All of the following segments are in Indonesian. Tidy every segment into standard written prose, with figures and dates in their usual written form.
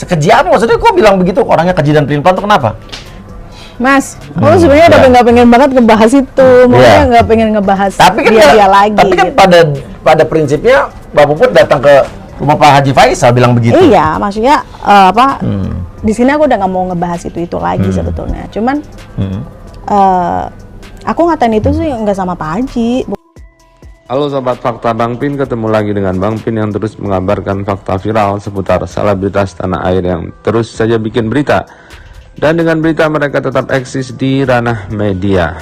Sekeji apa maksudnya? Kok bilang begitu? Orangnya keji dan pelin-pelan tuh kenapa? Mas, aku sebenarnya udah nggak pengen banget ngebahas itu, makanya nggak pengen ngebahas dia lagi. Tapi kan gitu. pada prinsipnya Mbak Puput datang ke rumah Pak Haji Faisal bilang begitu. Iya, maksudnya di sini aku udah nggak mau ngebahas itu lagi sebetulnya. Cuman aku ngatain itu sih nggak sama Pak Haji. Halo Sobat Fakta Bang Pin, ketemu lagi dengan Bang Pin yang terus mengabarkan fakta viral seputar selebritas tanah air yang terus saja bikin berita. Dan dengan berita mereka tetap eksis di ranah media.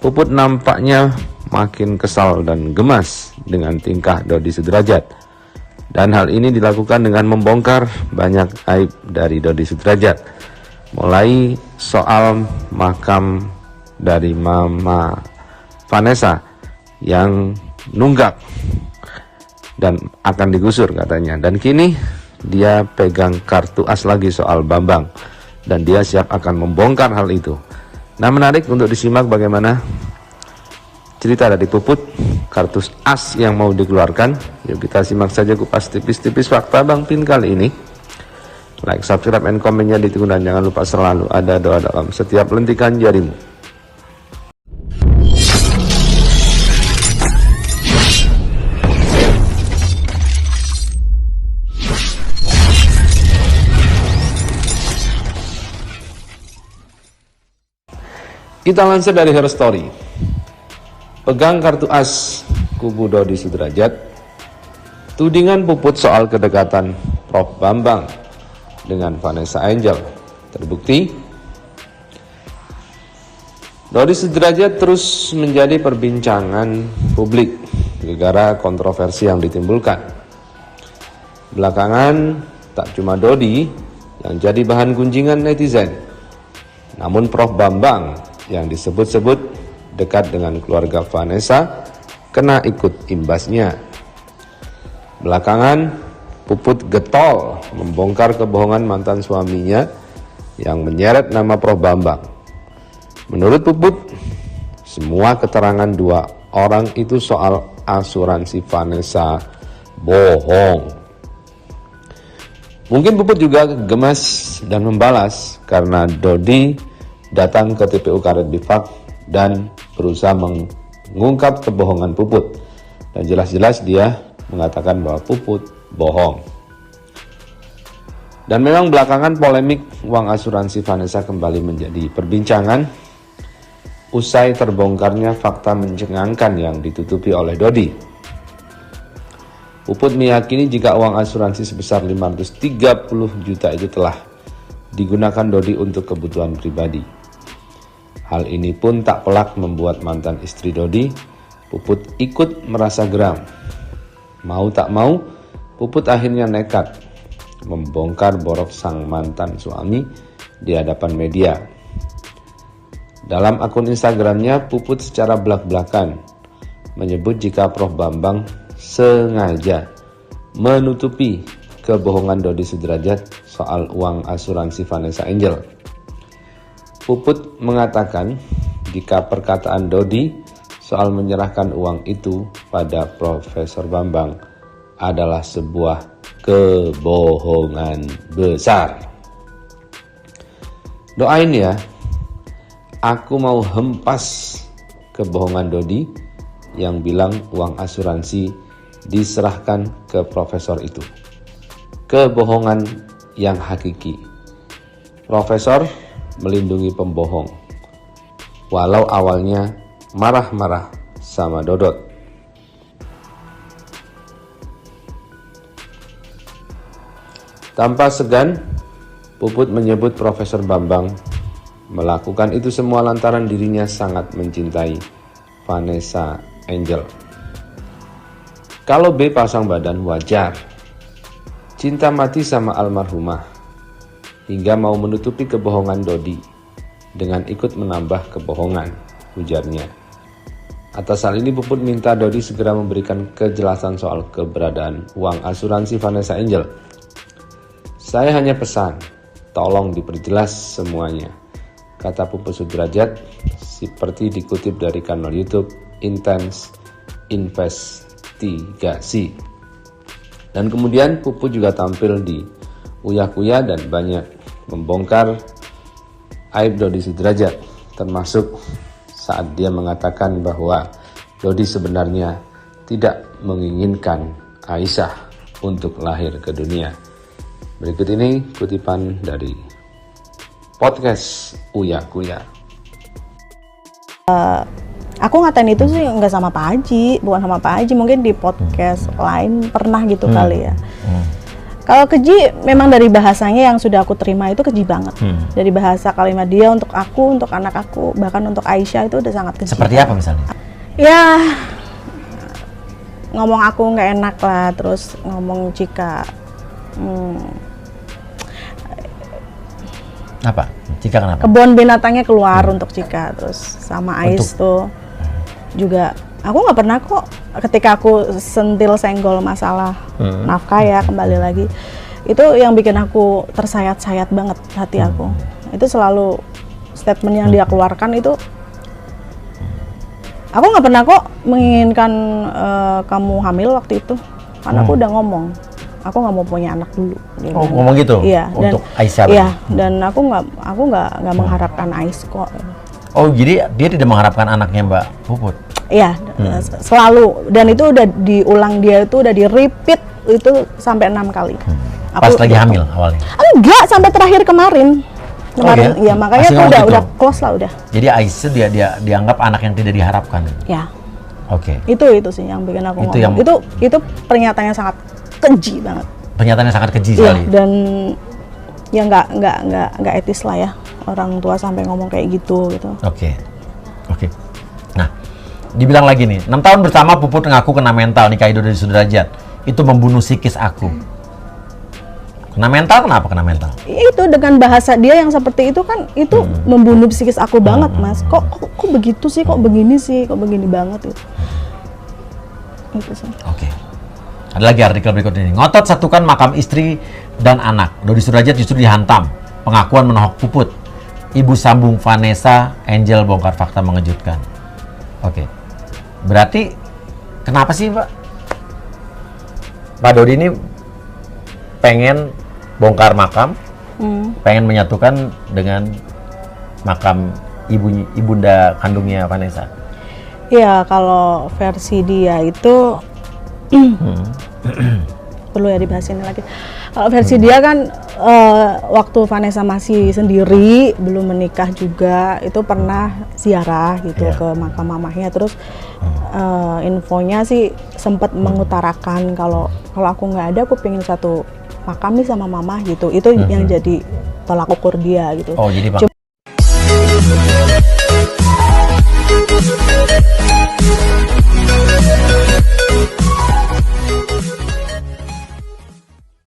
Puput nampaknya makin kesal dan gemas dengan tingkah Dodi Sudrajat. Dan hal ini dilakukan dengan membongkar banyak aib dari Dodi Sudrajat. Mulai soal makam dari Mama Vanessa yang nunggak dan akan digusur katanya. Dan kini dia pegang kartu as lagi soal Bambang. Dan dia siap akan membongkar hal itu. Nah, menarik untuk disimak bagaimana cerita dari Puput, kartu as yang mau dikeluarkan. Yuk kita simak saja kupas tipis-tipis fakta Bang Pin kali ini. Like, subscribe, and komennya ditunggu, dan jangan lupa selalu ada doa dalam setiap lentikan jarimu. Kita lansir dari Her Story. Pegang kartu as kubu Dodi Sudrajat. Tudingan Puput soal kedekatan Prof Bambang dengan Vanessa Angel terbukti. Dodi Sudrajat terus menjadi perbincangan publik gara-gara kontroversi yang ditimbulkan. Belakangan tak cuma Dodi yang jadi bahan gunjingan netizen, namun Prof Bambang yang disebut-sebut dekat dengan keluarga Vanessa kena ikut imbasnya. Belakangan Puput getol membongkar kebohongan mantan suaminya yang menyeret nama Prof Bambang. Menurut Puput, semua keterangan dua orang itu soal asuransi Vanessa bohong. Mungkin Puput juga gemas dan membalas karena Dodi datang ke TPU Karet Bifak dan berusaha mengungkap kebohongan Puput. Dan jelas-jelas dia mengatakan bahwa Puput bohong. Dan memang belakangan polemik uang asuransi Vanessa kembali menjadi perbincangan usai terbongkarnya fakta mencengangkan yang ditutupi oleh Dodi. Puput meyakini jika uang asuransi sebesar 530 juta itu telah digunakan Dodi untuk kebutuhan pribadi. Hal ini pun tak pelak membuat mantan istri Dodi, Puput, ikut merasa geram. Mau tak mau, Puput akhirnya nekat membongkar borok sang mantan suami di hadapan media. Dalam akun Instagramnya, Puput secara belak-belakan menyebut jika Prof Bambang sengaja menutupi kebohongan Dodi Sudrajat soal uang asuransi Vanessa Angel. Puput mengatakan jika perkataan Dodi soal menyerahkan uang itu pada Profesor Bambang adalah sebuah kebohongan besar. Doain ya, aku mau hempas kebohongan Dodi yang bilang uang asuransi diserahkan ke profesor itu. Kebohongan yang hakiki. Profesor melindungi pembohong, walau awalnya marah-marah sama Dodot. Tanpa segan, Puput menyebut Profesor Bambang melakukan itu semua lantaran dirinya sangat mencintai Vanessa Angel. Kalau B pasang badan wajar, cinta mati sama almarhumah, hingga mau menutupi kebohongan Dodi dengan ikut menambah kebohongan, ujarnya. Atas hal ini Puput minta Dodi segera memberikan kejelasan soal keberadaan uang asuransi Vanessa Angel. Saya hanya pesan, tolong diperjelas semuanya, kata Puput Sudrajat seperti dikutip dari kanal YouTube Intense Investigasi. Dan kemudian Puput juga tampil di uya-kuya dan banyak membongkar aib Dodi Sudrajat, termasuk saat dia mengatakan bahwa Dodi sebenarnya tidak menginginkan Aisyah untuk lahir ke dunia. Berikut ini kutipan dari podcast Uya-Kuya. Aku ngatain itu sih nggak sama Pak Haji, bukan sama Pak Haji, mungkin di podcast lain pernah gitu kali ya. Kalau keji memang dari bahasanya yang sudah aku terima itu keji banget. Dari bahasa kalimat dia untuk aku, untuk anak aku, bahkan untuk Aisyah itu udah sangat keji. Seperti apa misalnya? Ya, ngomong aku nggak enak lah, terus ngomong Cika. Apa? Cika kenapa? Kebun binatangnya keluar untuk Cika, terus sama Ais tuh juga. Aku nggak pernah kok ketika aku sentil senggol masalah nafkah ya, kembali lagi itu yang bikin aku tersayat-sayat banget hati aku. Itu selalu statement yang dia keluarkan itu. Aku nggak pernah kok menginginkan kamu hamil waktu itu, karena aku udah ngomong aku nggak mau punya anak dulu. Oh, ngomong gitu? Iya. Untuk Aisyah? Iya, dan aku nggak mengharapkan Ais kok. Oh, jadi dia tidak mengharapkan anaknya Mbak Puput? Iya, selalu. Dan itu udah diulang, dia itu udah di-repeat itu sampai 6 kali. Pas lagi hamil awalnya? Enggak, sampai terakhir kemarin. Kemarin, iya, makanya Masih tuh ngomong udah gitu? close lah udah. Jadi Aisyah dia dianggap anak yang tidak diharapkan? Ya. Oke. Itu sih yang bikin aku Itu ngomong. Itu pernyataan yang sangat keji banget. Pernyataan yang sangat keji Iya, sekali? dan ya nggak etis lah ya orang tua sampai ngomong kayak gitu. Oke. Nah, dibilang lagi nih, 6 tahun bersama Puput ngaku kena mental nikahi Dodi Sudrajat. Itu membunuh psikis aku. Kena mental, kenapa kena mental? Itu dengan bahasa dia yang seperti itu kan, itu membunuh psikis aku banget, Mas. Kok begitu sih, kok begini sih, kok begini banget itu. Itu sih. Oke. Ada lagi artikel berikut ini. Ngotot satukan makam istri dan anak. Dodi Sudrajat justru dihantam. Pengakuan menohok Puput. Ibu sambung Vanessa Angel bongkar fakta mengejutkan. Oke. Berarti kenapa sih, Pak Dodi ini pengen bongkar makam, pengen menyatukan dengan makam ibunda kandungnya Vanessa? Iya, kalau versi dia itu perlu ya dibahas ini lagi. Kalau versi dia kan waktu Vanessa masih sendiri, belum menikah juga, itu pernah ziarah gitu ke makam mamahnya. Terus infonya sih sempat mengutarakan kalau aku nggak ada, aku pengen satu makam nih sama mama gitu. Itu yang jadi tolak ukur dia gitu. Oh, jadi